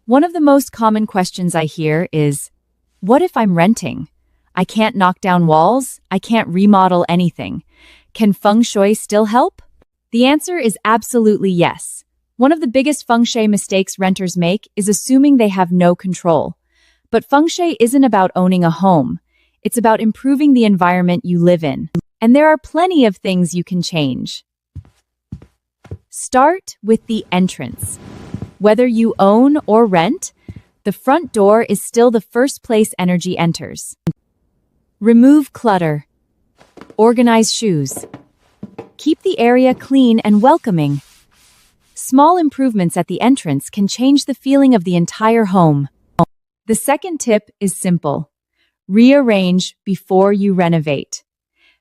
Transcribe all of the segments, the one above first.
One of the most common questions I hear is, what if I'm renting? I can't knock down walls, I can't remodel anything. Can Feng Shui still help? The answer is absolutely yes. One of the biggest Feng Shui mistakes renters make is assuming they have no control. But Feng Shui isn't about owning a home. It's about improving the environment you live in. And there are plenty of things you can change. Start with the entrance. Whether you own or rent, the front door is still the first place energy enters. Remove clutter. Organize shoes. Keep the area clean and welcoming. Small improvements at the entrance can change the feeling of the entire home. The second tip is simple. Rearrange before you renovate.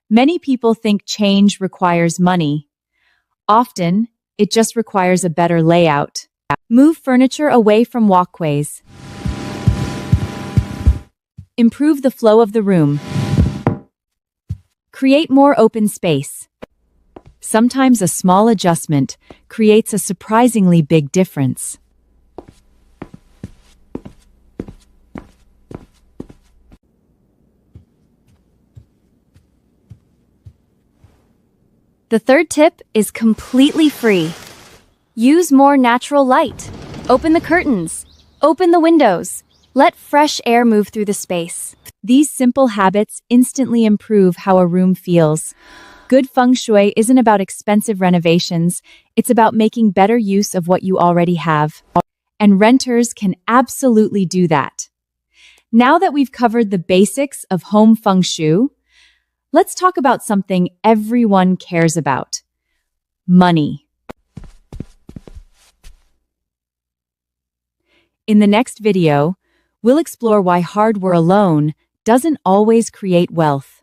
Many people think change requires money. Often, it just requires a better layout. Move furniture away from walkways. Improve the flow of the room. Create more open space. Sometimes a small adjustment creates a surprisingly big difference. The third tip is completely free. Use more natural light. Open the curtains. Open the windows. Let fresh air move through the space. These simple habits instantly improve how a room feels. Good Feng Shui isn't about expensive renovations, it's about making better use of what you already have. And renters can absolutely do that. Now that we've covered the basics of home Feng Shui, let's talk about something everyone cares about: money. In the next video, we'll explore why hard work alone doesn't always create wealth.